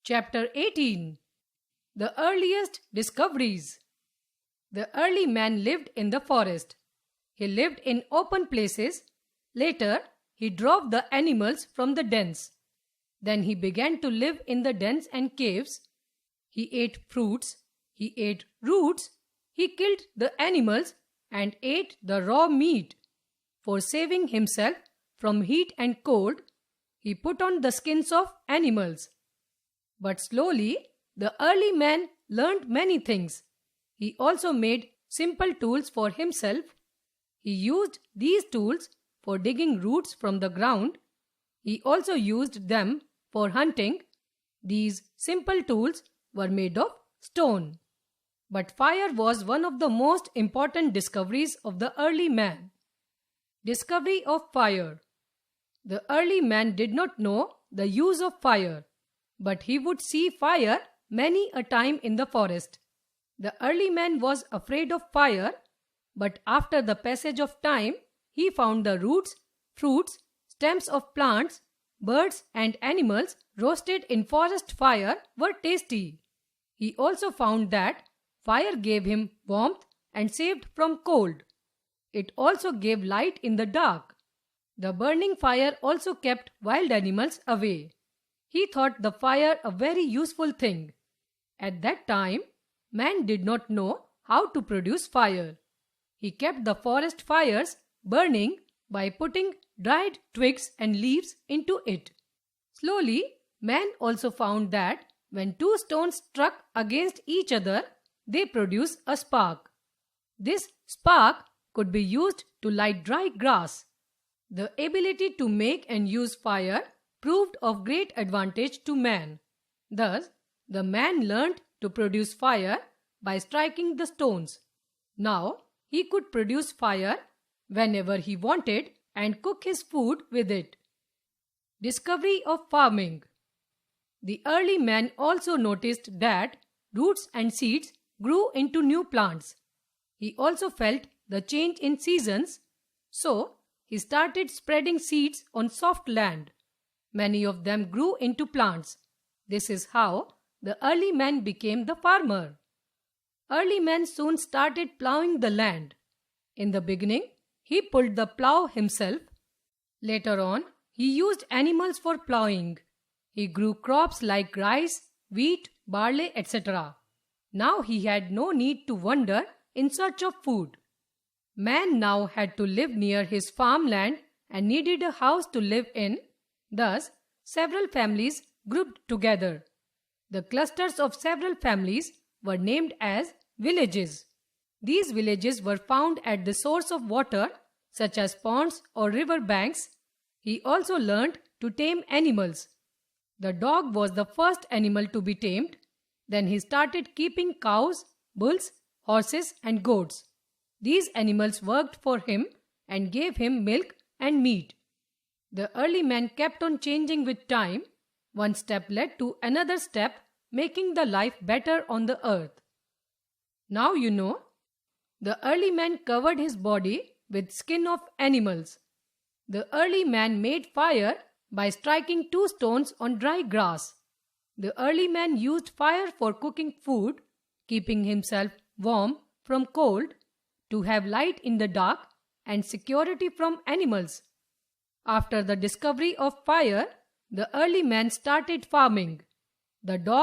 Chapter 18. The Earliest Discoveries. The early man lived in the forest. He lived in open places. Later, he drove the animals from the dens. Then he began to live in the dens and caves. He ate fruits. He ate roots. He killed the animals and ate the raw meat. For saving himself from heat and cold, he put on the skins of animals. But slowly, the early man learned many things. He also made simple tools for himself. He used these tools for digging roots from the ground. He also used them for hunting. These simple tools were made of stone. But fire was one of the most important discoveries of the early man. Discovery of fire. The early man did not know the use of fire, but he would see fire many a time in the forest. The early man was afraid of fire, but after the passage of time, he found the roots, fruits, stems of plants, birds and animals roasted in forest fire were tasty. He also found that fire gave him warmth and saved from cold. It also gave light in the dark. The burning fire also kept wild animals away. He thought the fire a very useful thing. At that time, man did not know how to produce fire. He kept the forest fires burning by putting dried twigs and leaves into it. Slowly, man also found that when two stones struck against each other, they produce a spark. This spark could be used to light dry grass. The ability to make and use fire proved of great advantage to man. Thus, the man learned to produce fire by striking the stones. Now, he could produce fire whenever he wanted and cook his food with it. Discovery of farming. The early man also noticed that roots and seeds grew into new plants. He also felt the change in seasons, so he started spreading seeds on soft land. Many of them grew into plants. This is how the early man became the farmer. Early man soon started plowing the land. In the beginning, he pulled the plow himself. Later on, he used animals for plowing. He grew crops like rice, wheat, barley, etc. Now he had no need to wander in search of food. Man now had to live near his farmland and needed a house to live in. Thus, several families grouped together. The clusters of several families were named as villages. These villages were found at the source of water, such as ponds or river banks. He also learned to tame animals. The dog was the first animal to be tamed. Then he started keeping cows, bulls, horses, and goats. These animals worked for him and gave him milk and meat. The early man kept on changing with time. One step led to another step, making the life better on the earth. Now you know, the early man covered his body with skin of animals. The early man made fire by striking two stones on dry grass. The early man used fire for cooking food, keeping himself warm from cold, to have light in the dark, and security from animals. After the discovery of fire, the early man started farming. The dog